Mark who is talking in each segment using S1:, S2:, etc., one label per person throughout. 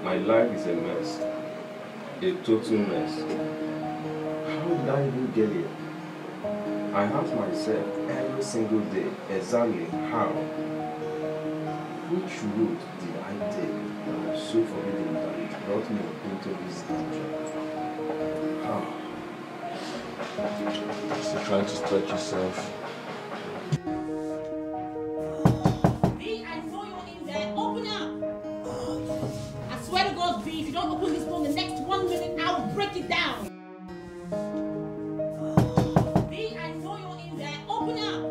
S1: My life is a mess, a total mess. How did I even get here? I ask myself every single day exactly how. Which route did I take that was so forbidding that it brought me into this danger? How?
S2: So trying to stretch yourself.
S3: If you don't open this door in the next 1 minute, I will break it down. V, I know you're in there. Open up.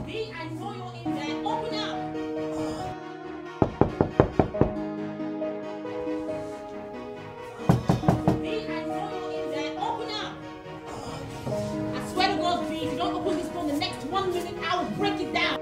S3: V, I know you're in there. Open up. V, I know you're in there. Open up. I swear to God, V, if you don't open this door in the next 1 minute, I will break it down.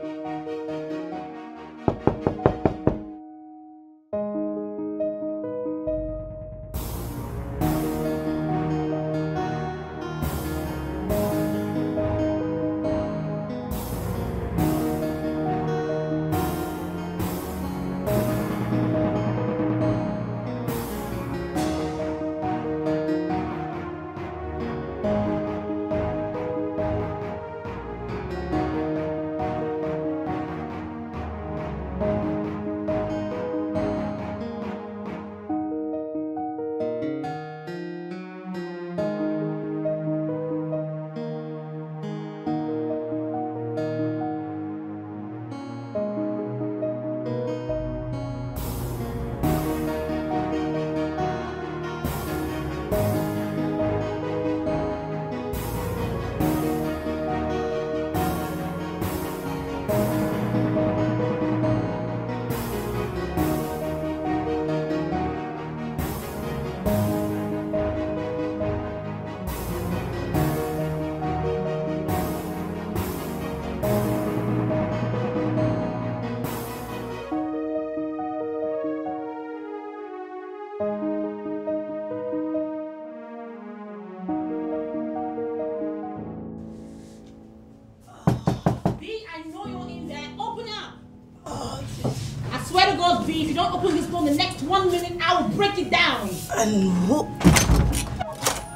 S3: If you don't open this door in the next 1 minute, I will break it down.
S4: And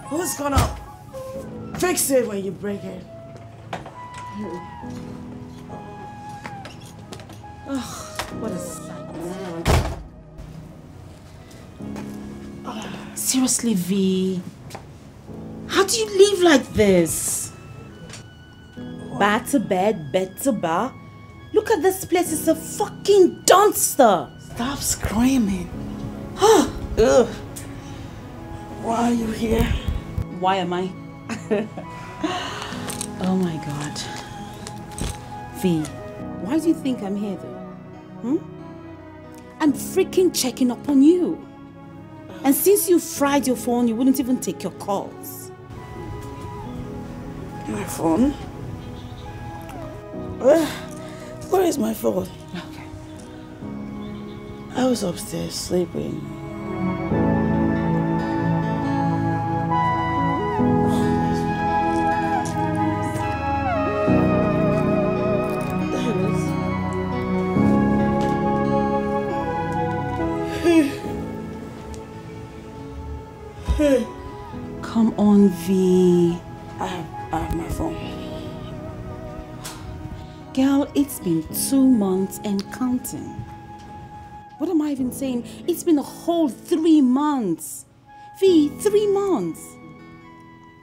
S4: who's gonna fix it when you break it? Oh, what a sight.
S3: Seriously, V. How do you live like this? Bar to bed, bed to bar. Look at this place, it's a fucking dumpster.
S4: Stop screaming. Ugh. Why are you here?
S3: Why am I? Oh my God. V, why do you think I'm here though? I'm freaking checking up on you. And since you fried your phone, you wouldn't even take your calls.
S4: My phone? Where is my phone?
S3: Okay.
S4: I was upstairs sleeping.
S3: Come on, V.
S4: I have my phone.
S3: Girl, it's been 2 months and counting. What am I even saying? It's been a whole 3 months. V, 3 months.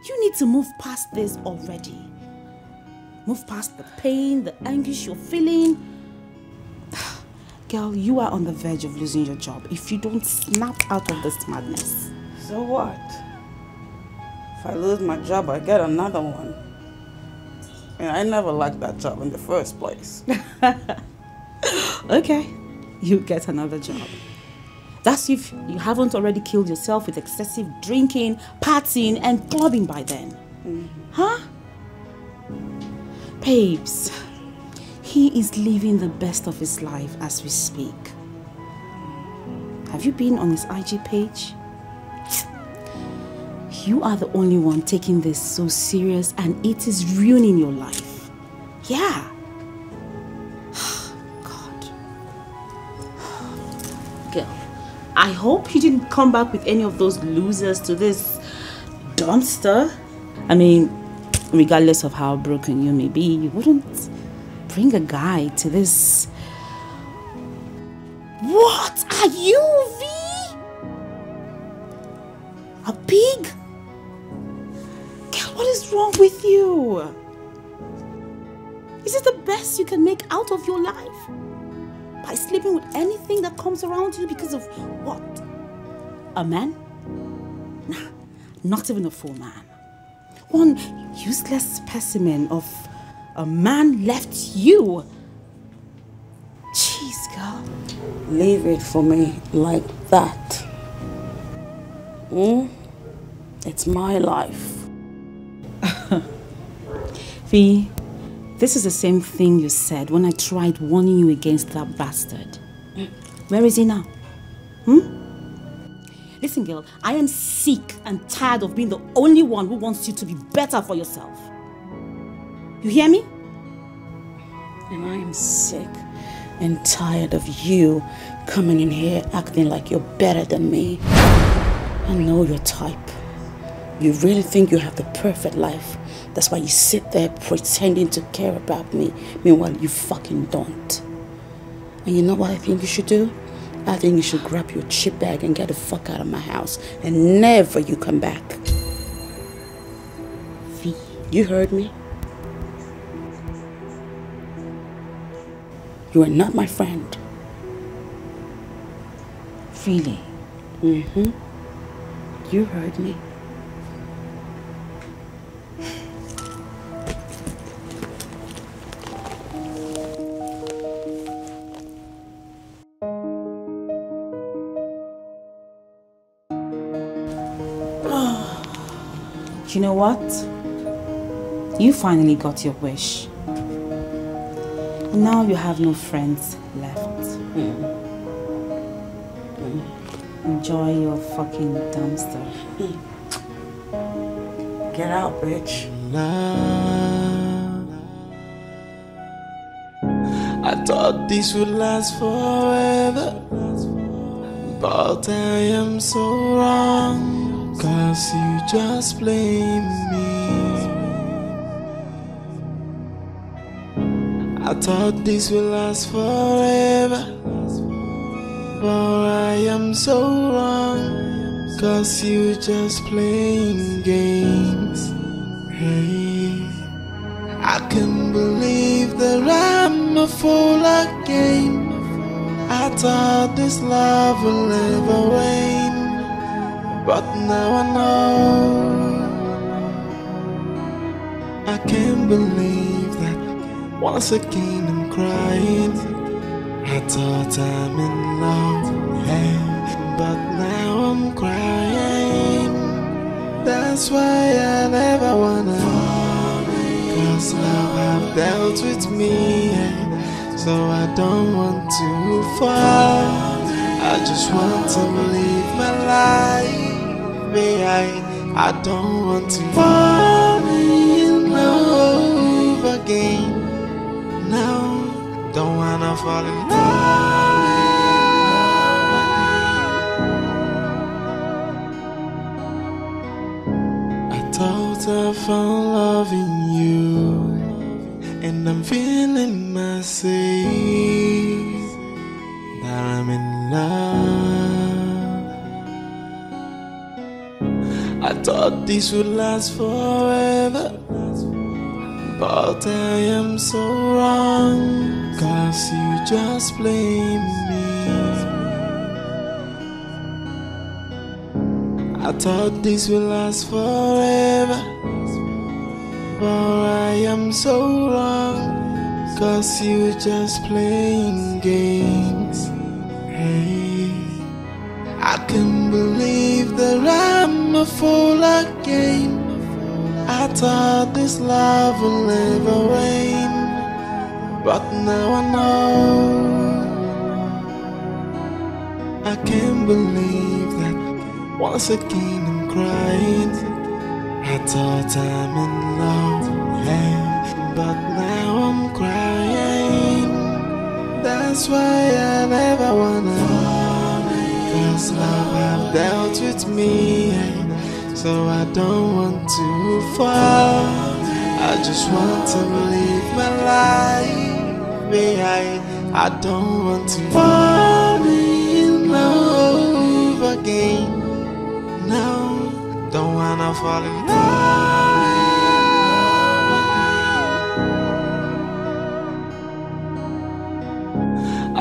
S3: You need to move past this already. Move past the pain, the anguish you're feeling. Girl, you are on the verge of losing your job if you don't snap out of this madness.
S4: So what? If I lose my job, I get another one. And I never liked that job in the first place.
S3: Okay, you get another job. That's if you haven't already killed yourself with excessive drinking, partying, and clubbing by then. Huh? Babes, he is living the best of his life as we speak. Have you been on his IG page? You are the only one taking this so serious, and it is ruining your life. Yeah. God. Girl, I hope you didn't come back with any of those losers to this dumpster. I mean, regardless of how broken you may be, you wouldn't bring a guy to this. What are you, V? A pig? Girl, what is wrong with you? Is it the best you can make out of your life? By sleeping with anything that comes around you because of what? A man? Nah, not even a full man. One useless specimen of a man left you. Jeez, girl.
S4: Leave it for me like that. It's my life.
S3: V, this is the same thing you said when I tried warning you against that bastard. Where is he now? Listen, girl, I am sick and tired of being the only one who wants you to be better for yourself. You hear me?
S4: And I am sick and tired of you coming in here acting like you're better than me. I know your type. You really think you have the perfect life. That's why you sit there pretending to care about me. Meanwhile, you fucking don't. And you know what I think you should do? I think you should grab your chip bag and get the fuck out of my house. And never you come back.
S3: V.
S4: You heard me? You are not my friend.
S3: Really?
S4: You heard me.
S3: You know what? You finally got your wish. Now you have no friends left. Enjoy your fucking dumpster.
S4: Get out, bitch.
S2: I thought this would last forever, but I am so wrong. 'Cause you just blame me. I thought this would last forever, but I am so wrong. 'Cause you just playing games. Hey, I can't believe that I'm a fool again. I thought this love will never wane, but now I know. I can't believe that once again I'm crying. I thought I'm in love, hey, but now I'm crying. That's why I never wanna, 'cause love have dealt with me, so I don't want to fall. I just want to live my life. I don't want to fall in love again. No, don't wanna fall in love. I thought I found love in you, and I'm feeling myself that I'm in love. I thought this would last forever, but I am so wrong, 'cause you just blame me. I thought this would last forever, but I am so wrong, 'cause you just playing games. Hey, I can't believe that I'm a fool again. I thought this love will never rain, but now I know. I can't believe that once again I'm crying. I thought I'm in love, hey, but now I'm crying. That's why I never wanna fall, 'cause love have dealt with me, hey, so I don't want to fall. I just want to live my life behind. I don't want to fall in love again. No, don't wanna fall in love.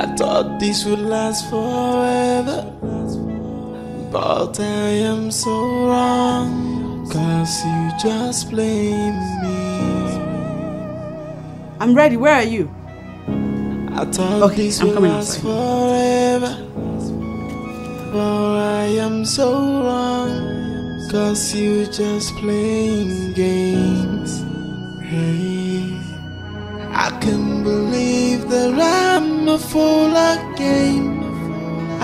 S2: I thought this would last forever, but I am so wrong, 'cause you just blame me.
S3: I'm ready. Where are you?
S2: I thought this would last forever, but I am so wrong, 'cause you just playing games. Hey, I can't believe that I'm a fool again.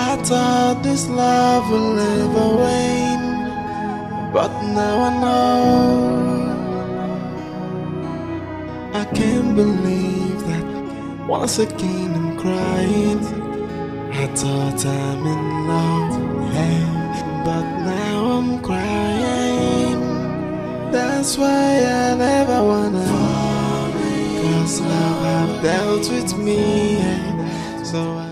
S2: I thought this love will never rain, but now I know. I can't believe that once again I'm crying. I thought I'm in love, hey, but now I'm crying. That's why I never wanna fall, 'cause love have dealt with me, hey, so I.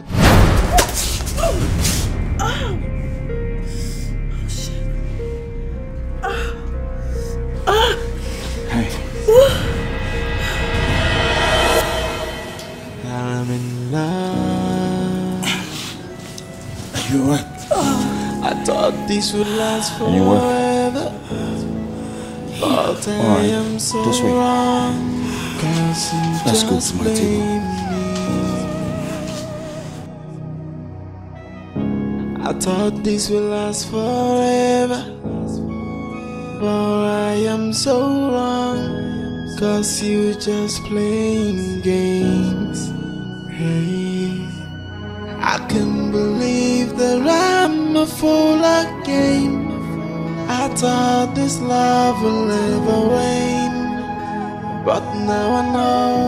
S1: Hey.
S2: I'm in love.
S1: You alright?
S2: I thought this would last forever, but I am so wrong, 'cause you
S1: Let's go
S2: just
S1: to my table.
S2: blame me. I thought this would last forever, but I am so wrong, 'cause you just playing games. Hey, I can't believe that I'm a fool again. I thought this love will never rain, but now I know.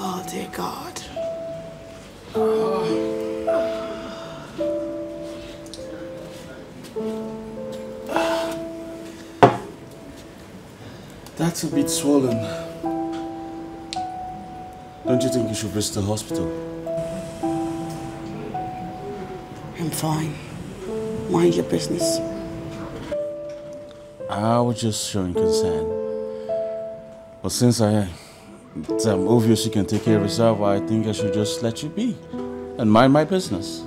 S4: Oh, dear God.
S1: That's a bit swollen. Don't you think you should visit the hospital?
S4: I'm fine. Mind your business.
S1: I was just showing concern. But since it's obvious you can take care of yourself, I think I should just let you be and mind my business.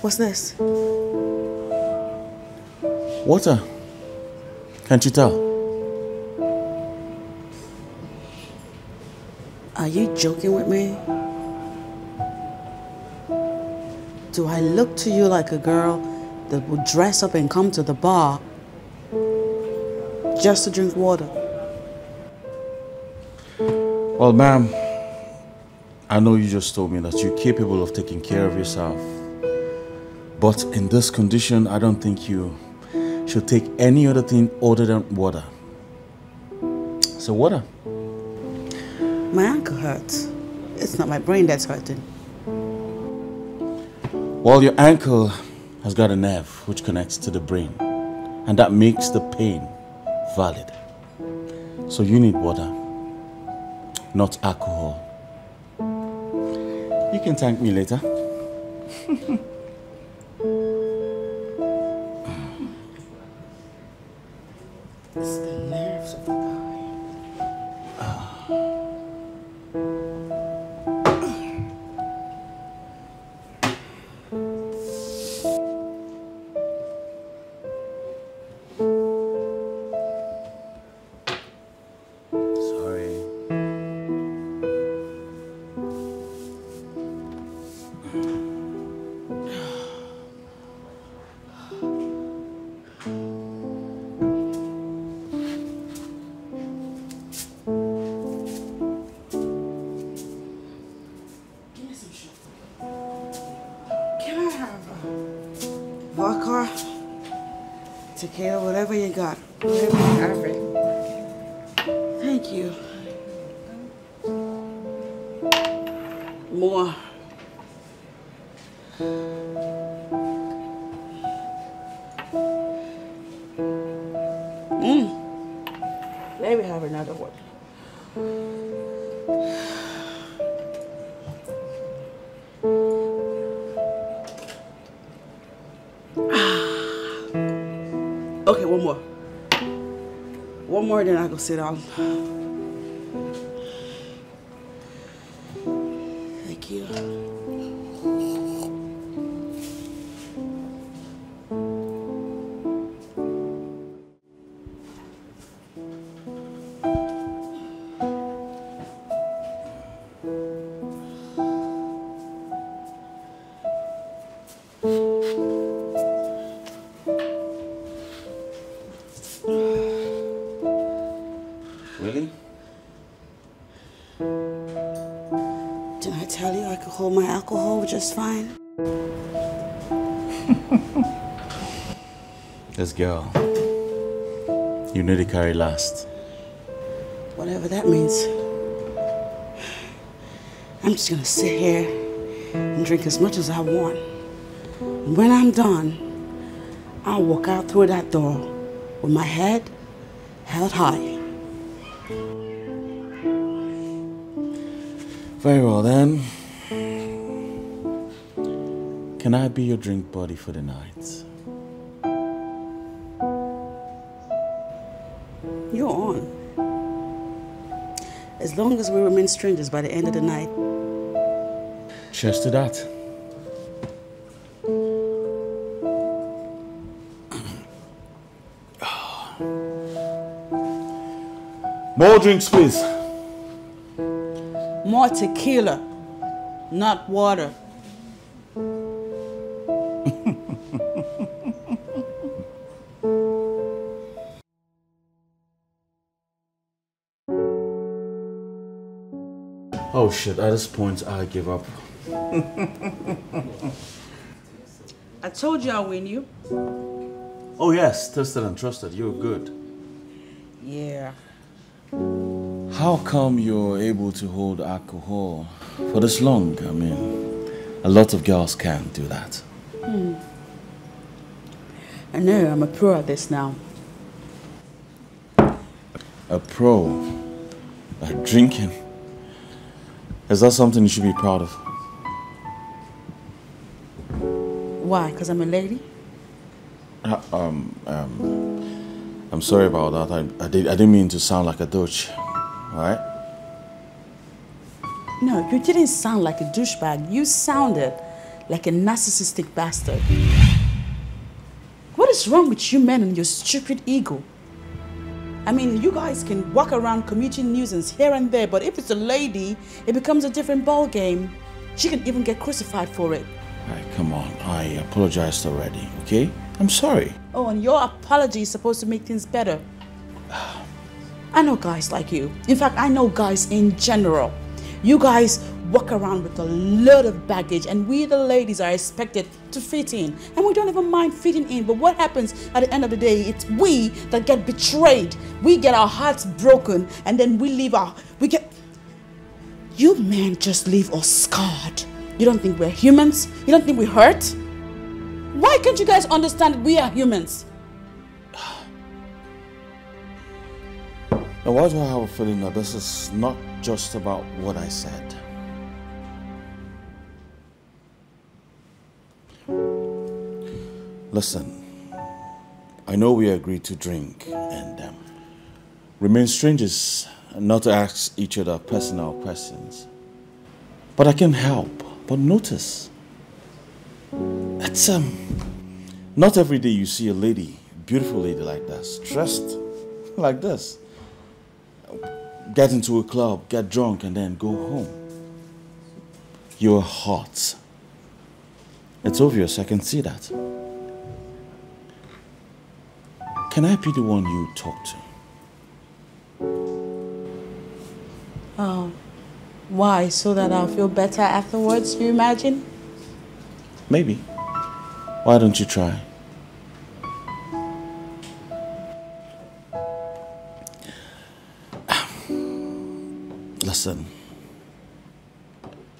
S4: What's this?
S1: Water. Can't you tell?
S4: Are you joking with me? Do I look to you like a girl that would dress up and come to the bar just to drink water?
S1: Well, ma'am, I know you just told me that you're capable of taking care of yourself. But in this condition, I don't think you should take any other thing other than water. So water.
S4: My ankle hurts. It's not my brain that's hurting.
S5: Well, your ankle has got a nerve which connects to the brain, and that makes the pain valid. So you need water, not alcohol. You can thank me later.
S4: It's the nerves of the guy.
S5: Sorry.
S4: Give me some sugar. Can I have vodka, tequila, whatever you got? Whatever you have it. Thank you. More. Let me have another one. Okay, one more. One more, then I go sit down. Thank you.
S5: Really?
S4: Didn't I tell you I could hold my alcohol just fine?
S5: This girl, you need to carry last.
S4: Whatever that means. I'm just gonna sit here and drink as much as I want. When I'm done, I'll walk out through that door with my head held high.
S5: Very well then. Can I be your drink buddy for the night?
S4: You're on. As long as we remain strangers by the end of the night.
S5: Cheers to that. More drinks, please.
S4: More tequila, not water.
S5: Oh shit, at this point I give up.
S4: I told you I'll win you.
S5: Oh yes, tested and trusted, you're good.
S4: Yeah.
S5: How come you're able to hold alcohol for this long? I mean, a lot of girls can't do that.
S4: I know, I'm a pro at this now.
S5: A pro at drinking? Is that something you should be proud of?
S4: Why? Because I'm a lady?
S5: I'm sorry about that. I didn't mean to sound like a douche. Alright?
S4: No, you didn't sound like a douchebag. You sounded like a narcissistic bastard. What is wrong with you men and your stupid ego? I mean, you guys can walk around commuting nuisance here and there, but if it's a lady, it becomes a different ball game. She can even get crucified for it.
S5: Alright, come on. I apologized already, okay? I'm sorry.
S4: Oh, and your apology is supposed to make things better. I know guys like you. In fact, I know guys in general. You guys walk around with a lot of baggage, and we the ladies are expected to fit in. And we don't even mind fitting in, but what happens at the end of the day, it's we that get betrayed. We get our hearts broken, and then we leave you men just leave us scarred. You don't think we're humans? You don't think we hurt? Why can't you guys understand that we are humans?
S5: Now, why do I have a feeling that this is not just about what I said? Listen, I know we agreed to drink and remain strangers and not to ask each other personal questions. But I can't help but notice. It's not every day you see a lady, beautiful lady like this, dressed like this. Get into a club, get drunk, and then go home. You're hot. It's obvious, I can see that. Can I be the one you talk to?
S4: Oh, why? So that I'll feel better afterwards, you imagine?
S5: Maybe. Why don't you try? Listen,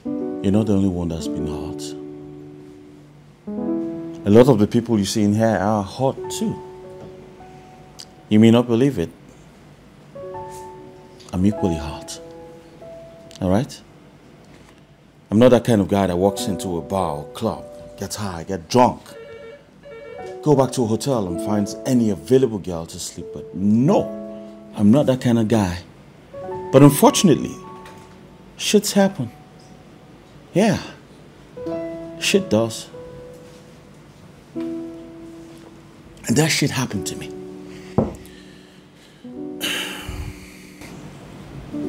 S5: you're not the only one that's been hot. A lot of the people you see in here are hot too. You may not believe it. I'm equally hot. Alright? I'm not that kind of guy that walks into a bar or club, gets high, gets drunk, go back to a hotel and finds any available girl to sleep with. No, I'm not that kind of guy. But unfortunately, shit's happen. Yeah, shit does. And that shit happened to me.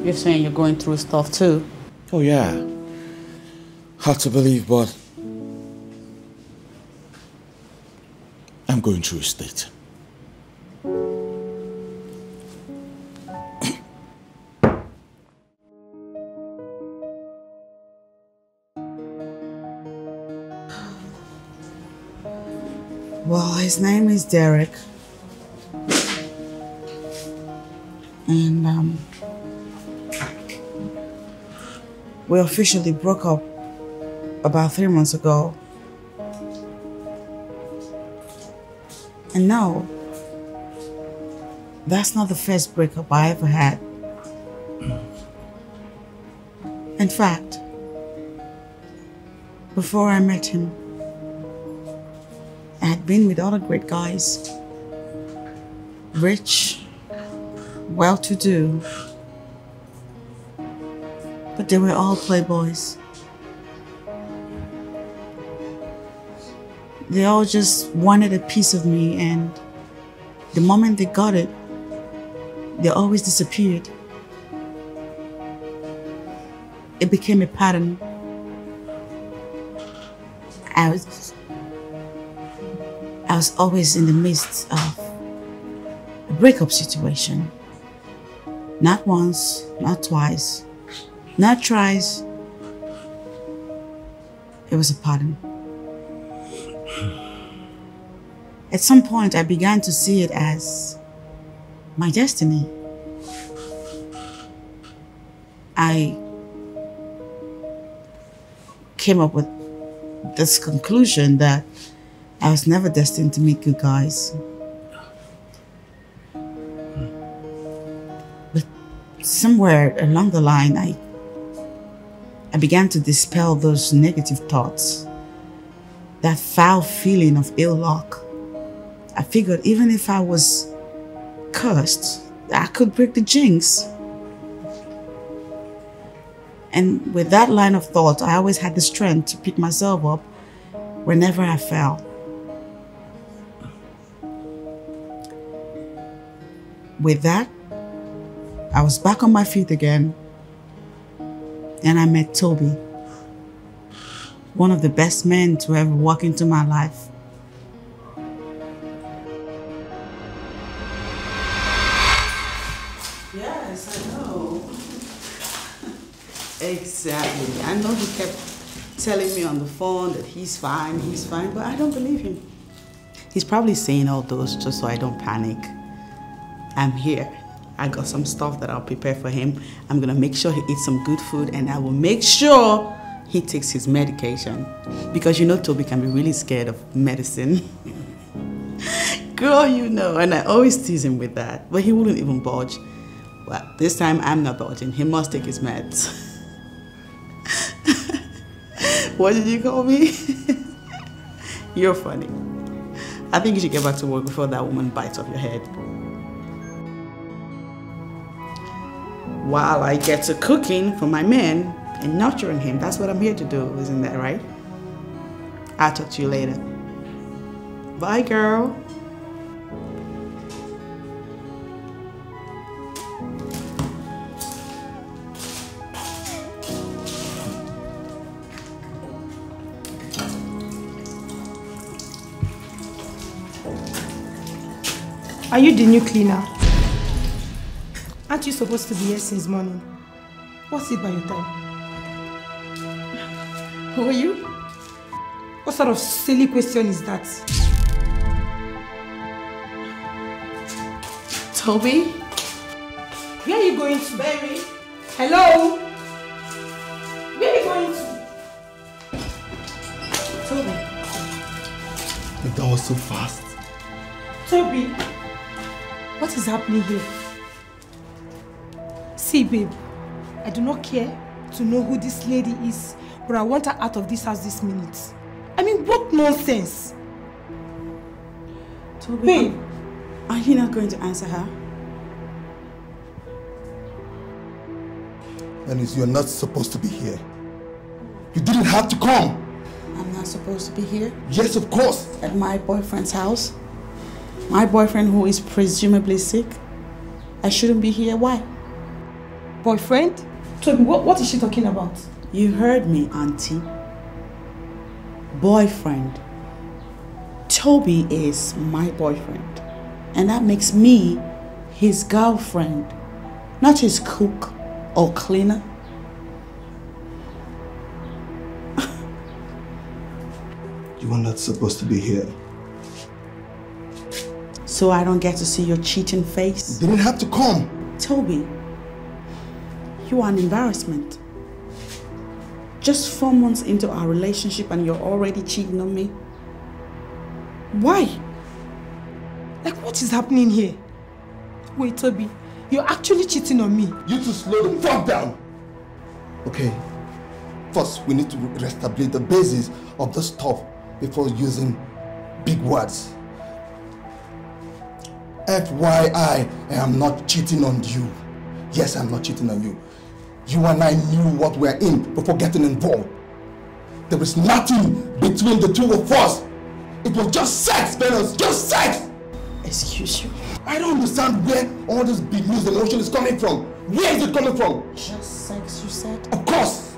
S4: You're saying you're going through stuff too?
S5: Oh yeah. Hard to believe, but I'm going through a state.
S6: Well, his name is Derek. And we officially broke up about 3 months ago. And no, that's not the first breakup I ever had. In fact, before I met him, I had been with other great guys, rich, well-to-do, but they were all playboys. They all just wanted a piece of me, and the moment they got it, they always disappeared. It became a pattern. I was always in the midst of a breakup situation. Not once, not twice, not thrice. It was a pattern. At some point, I began to see it as my destiny. I came up with this conclusion that I was never destined to meet good guys. But somewhere along the line, I began to dispel those negative thoughts, that foul feeling of ill luck. I figured even if I was cursed, I could break the jinx. And with that line of thought, I always had the strength to pick myself up whenever I fell. With that, I was back on my feet again, and I met Toby, one of the best men to ever walk into my life.
S4: Yes, I know. Exactly. I know he kept telling me on the phone that he's fine, but I don't believe him. He's probably saying all those just so I don't panic. I'm here. I got some stuff that I'll prepare for him. I'm gonna make sure he eats some good food, and I will make sure
S6: he takes his medication. Because you know Toby can be really scared of medicine. Girl, you know, and I always tease him with that. But he wouldn't even budge. Well, this time I'm not budging. He must take his meds. What did you call me? You're funny. I think you should get back to work before that woman bites off your head. While I get to cooking for my man and nurturing him, that's what I'm here to do, isn't that right? I'll talk to you later. Bye, girl.
S7: Are you the new cleaner? Aren't you supposed to be here since morning? What's it by your time?
S6: Who are you?
S7: What sort of silly question is that?
S6: Toby?
S7: Where are you going to? Baby? Hello? Where are you going to? Toby?
S2: That was so fast.
S7: Toby? What is happening here? See, babe, I do not care to know who this lady is, but I want her out of this house this minute. I mean, what nonsense?
S6: Toby,
S7: babe,
S6: are you not going to answer her?
S2: Dennis, you're not supposed to be here. You didn't have to come.
S6: I'm not supposed to be here?
S2: Yes, of course.
S6: At my boyfriend's house? My boyfriend who is presumably sick? I shouldn't be here. Why?
S7: Boyfriend? Toby, what is she talking about?
S6: You heard me, auntie. Boyfriend. Toby is my boyfriend. And that makes me his girlfriend. Not his cook or cleaner.
S2: You are not supposed to be here.
S6: So I don't get to see your cheating face?
S2: You didn't have to come.
S6: Toby, you are an embarrassment. Just 4 months into our relationship and you're already cheating on me? Why?
S7: Like, what is happening here? Wait, Toby, you're actually cheating on me.
S2: You two slow the fuck down. Okay, first we need to establish the basis of the stuff before using big words. FYI, I am not cheating on you. Yes, I'm not cheating on you. You and I knew what we're in before getting involved. There is nothing between the two of us. It was just sex, Venus, just sex!
S6: Excuse you?
S2: I don't understand where all this bemused emotion is coming from. Where is it coming from?
S6: Just sex, you said?
S2: Of course!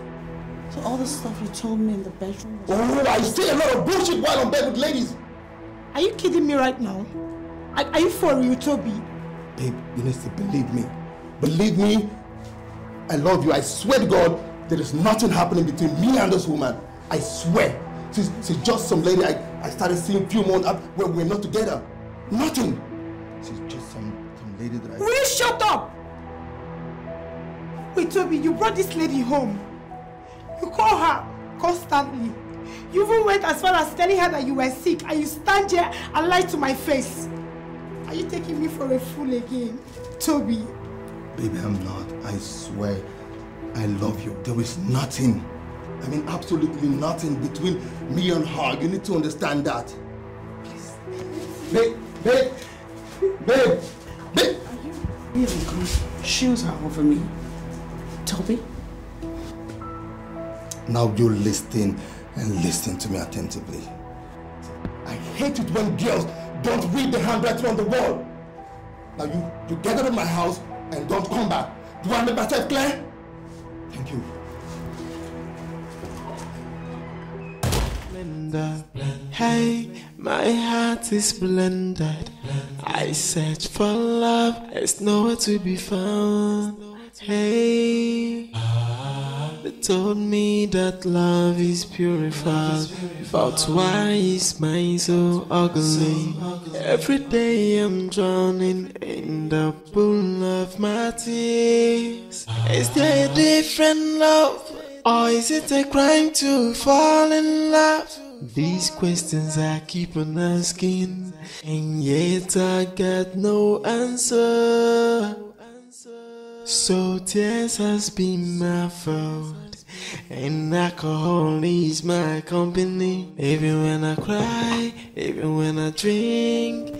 S6: So all the stuff you told me in the bedroom was...
S2: Oh, I say a lot of bullshit while on bed with ladies.
S7: Are you kidding me right now? Are you for real, Toby?
S2: Babe, you need to believe me. Believe me, I love you. I swear to God, there is nothing happening between me and this woman. I swear. She's just some lady I started seeing a few months after when we're not together. Nothing. She's just some lady that I...
S7: Will you shut up? Wait, Toby, you brought this lady home. You call her constantly. You even went as far as telling her that you were sick and you stand here and lie to my face. Are you taking me for a fool again, Toby?
S2: Baby, I'm not. I swear. I love you. There is nothing. I mean, absolutely nothing between me and her. You need to understand that. Please. Babe. Are you
S6: really going to choose her over me? Toby?
S2: Now you listen and listen to me attentively. I hate it when girls don't read the handwriting on the wall. Now you get out of my house and don't come back. Do I make myself clear? Thank you.
S8: Hey, my heart is blended. I search for love, it's nowhere to be found. Hey, they told me that love is purified, but why is mine so ugly? Every day I'm drowning in the pool of my tears. Is there a different love Or is it a crime to fall in love? These questions I keep on asking, and yet I got no answer. So tears has been my fault, and alcohol is my company. Even when I cry, even when I drink.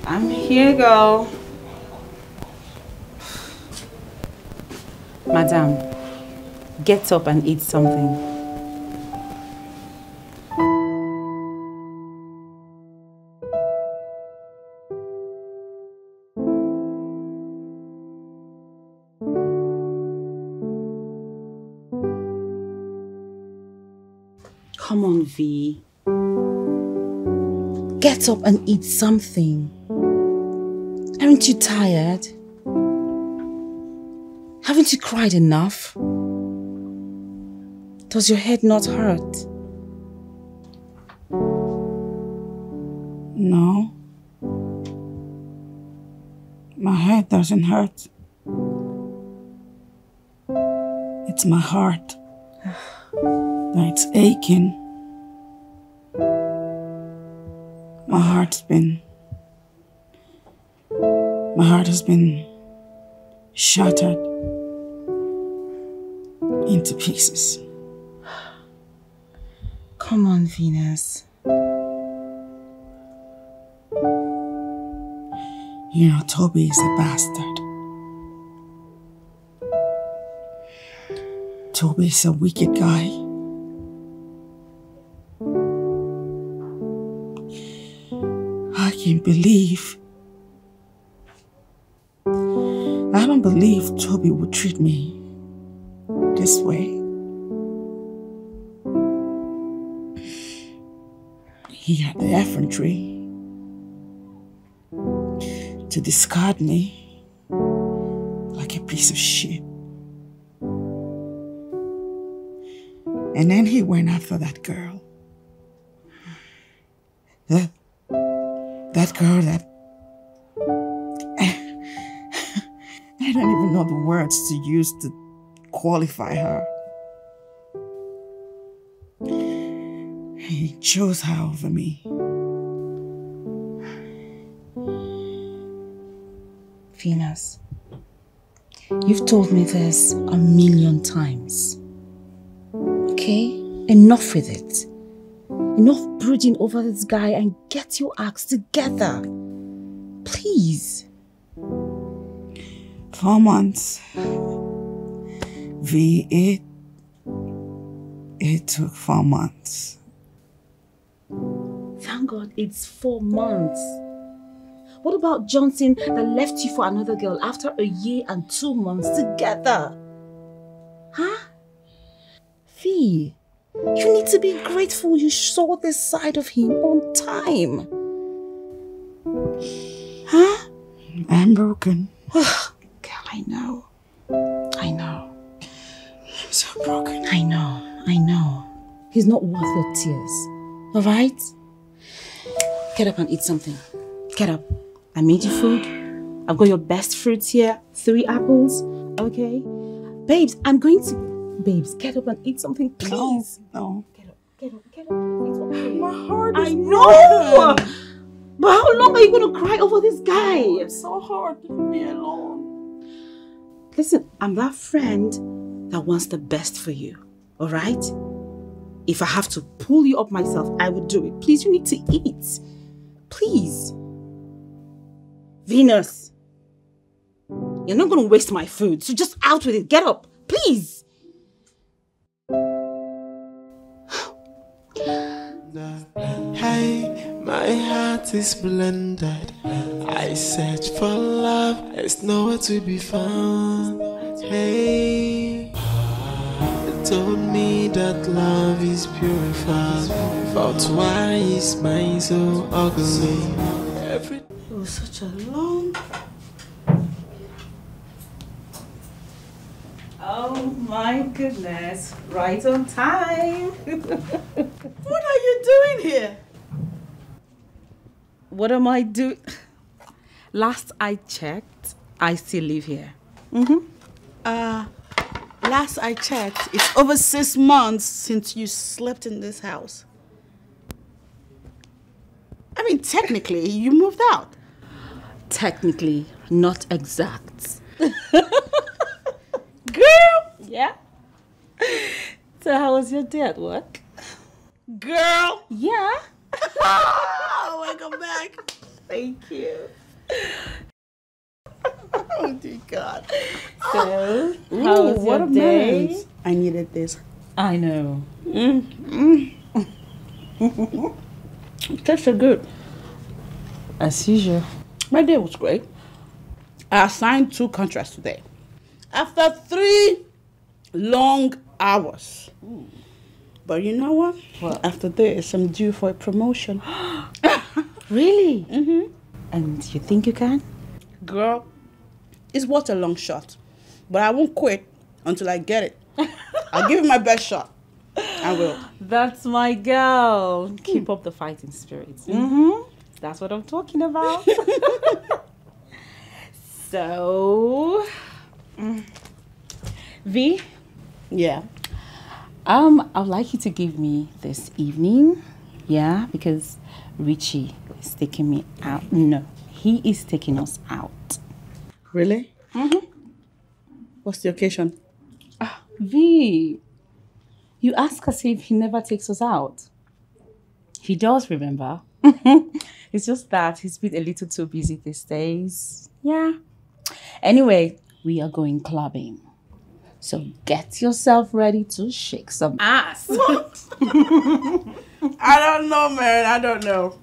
S3: I'm here, girl. Madam, get up and eat something. Come on, V. Get up and eat something. Aren't you tired? Haven't you cried enough? Does your head not hurt?
S6: No. My head doesn't hurt. It's my heart that's aching. My heart has been shattered into pieces.
S3: Come on, Venus.
S6: You know, Toby is a bastard. Toby is a wicked guy. I can't believe. I don't believe Toby would treat me this way. He had the effrontery to discard me like a piece of shit. And then he went after that girl. That girl that... I don't even know the words to use to qualify her. He chose her over me.
S3: Venus, you've told me this 1,000,000 times. Okay? Enough with it. Enough brooding over this guy and get your acts together. Please.
S6: 4 months. It took 4 months.
S3: Thank God it's 4 months. What about Johnson that left you for another girl after 1 year and 2 months together? Huh? V, you need to be grateful you saw this side of him on time. Huh?
S6: I'm broken.
S3: Girl, I know. I know.
S6: I'm so broken.
S3: I know. He's not worth your tears. Alright? Get up and eat something. Get up. I made you food. I've got your best fruits here. 3 apples. Okay? Babes, I'm going to... Babes, get up and eat something, please.
S6: No.
S3: Get up. Eat something.
S6: My heart is
S3: I know! But how long are you going to cry over this guy?
S6: It's so hard. Leave me alone.
S3: Listen, I'm that friend that wants the best for you. Alright? If I have to pull you up myself, I would do it. Please, you need to eat. Please. Venus. You're not going to waste my food, so just out with it. Get up. Please.
S8: Hey, my heart is blended. I search for love, it's nowhere to be found. Hey, they told me that love is purified, but why is mine so ugly?
S3: It was such a long... Oh my goodness, right on time.
S6: What are you doing here?
S3: What am I doing? Last I checked, I still live here.
S6: Last I checked, it's over 6 months since you slept in this house. I mean, technically, you moved out.
S3: Technically, not exact.
S6: Girl!
S3: Yeah? So how was your day at work?
S6: Girl!
S3: Yeah?
S6: Oh, welcome back.
S3: Thank you.
S6: Oh, dear God.
S3: So, how was your day?
S6: Mess. I needed this.
S3: I know.
S6: Tastes so good.
S3: As usual.
S6: My day was great. I assigned 2 contracts today. After 3 long hours. But you know what?
S3: What?
S6: After this, I'm due for a promotion.
S3: Really?
S6: Mm-hmm.
S3: And you think you can?
S6: Girl, it's what a long shot. But I won't quit until I get it. I'll give it my best shot. I will.
S3: That's my girl. Keep up the fighting spirit. Mm-hmm. That's what I'm talking about. So, V?
S6: Yeah.
S3: I would like you to give me this evening. Yeah, because Richie is taking me out. No, he is taking us out.
S6: Really? Mm-hmm. What's the occasion?
S3: V, you ask as if he never takes us out. He does, remember? It's just that he's been a little too busy these days. Yeah. Anyway, we are going clubbing. So get yourself ready to shake some ass.
S6: What? I don't know, man. I don't know.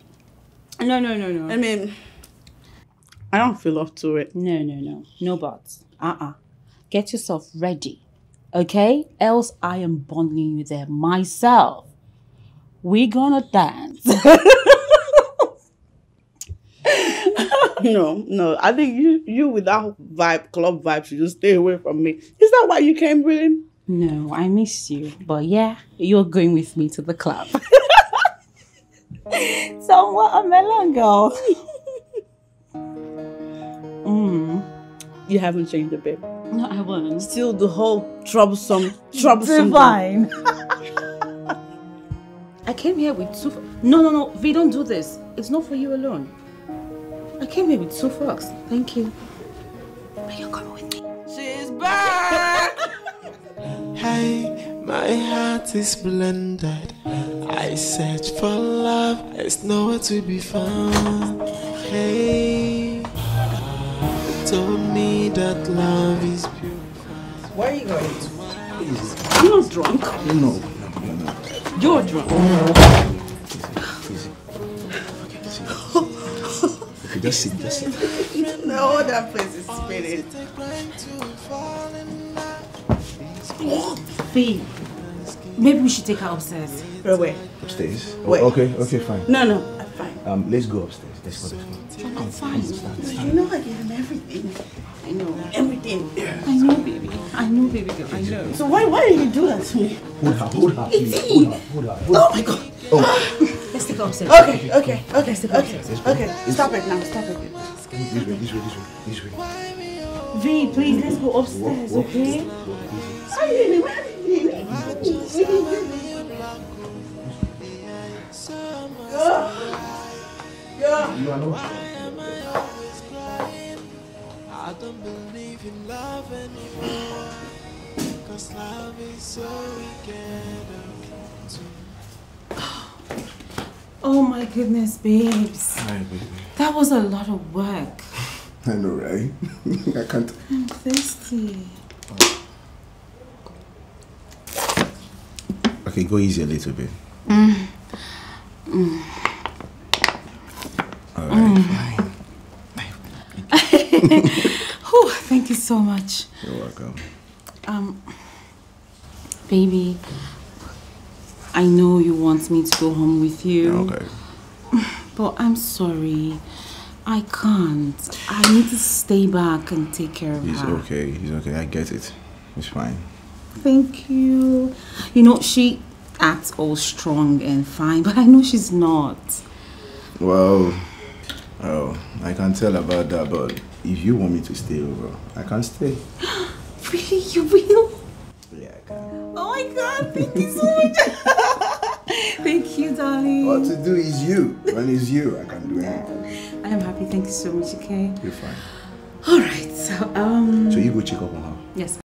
S3: No.
S6: I mean, I don't feel up to it.
S3: No. No buts. Get yourself ready. Okay? Else I am bundling you there myself. We're gonna dance.
S6: No. I think you with that vibe, club vibe, should just stay away from me. Is that why you came, really?
S3: No, I miss you. But yeah, you're going with me to the club. Somewhat a melon girl.
S6: You haven't changed a bit.
S3: No, I won't.
S6: Still the whole troublesome.
S3: Divine. I came here with 2... No. We don't do this. It's not for you alone. I came here with 2 forks. Thank you. But you're coming with me.
S6: She's back!
S8: Hey, my heart is blended. I search for love, it's nowhere to be found. Hey, told me that love is beautiful.
S6: Where are you going to? I'm not drunk.
S5: No.
S6: You're drunk.
S5: Easy. Okay, just sit.
S6: No, that place is spinning.
S3: Fee, maybe we should take her upstairs.
S6: Wait.
S5: Upstairs?
S6: Wait.
S5: Okay, fine.
S6: No, I'm fine.
S5: Let's go upstairs. Let's go.
S6: I'm fine. You know I gave him everything. I know. Everything.
S3: I know, baby. I know, baby girl. I know.
S6: So why did you do that to me?
S5: Hold her, please. Hold her.
S6: Oh my God.
S5: Oh.
S3: Let's take her upstairs.
S6: Okay.
S3: Let's take her upstairs.
S6: Okay. Stop it now.
S5: This way.
S3: V, please, let's go upstairs, okay?
S5: You are not.
S8: I don't believe in love anymore, 'cause love is so we get
S3: Oh my goodness, babes.
S5: Hi, baby.
S3: That was a lot of work.
S5: I know, right? I can't.
S3: I'm thirsty.
S5: Okay, go easy a little bit. All right, fine.
S3: Whew, thank you so much.
S5: You're welcome.
S3: Baby, I know you want me to go home with you.
S5: Okay.
S3: But I'm sorry. I can't. I need to stay back and take care of her.
S5: He's okay. I get it. It's fine.
S3: Thank you. You know, she acts all strong and fine, but I know she's not.
S5: Well, I can tell about that, but if you want me to stay over, I can stay.
S3: Really? You will? my God, thank you so much. Thank you, darling.
S9: What to do is you. When it's you, I can do anything.
S3: I am happy. Thank you so much, okay?
S9: You're fine.
S3: All right, so
S9: So you go check up on her?
S3: Yes.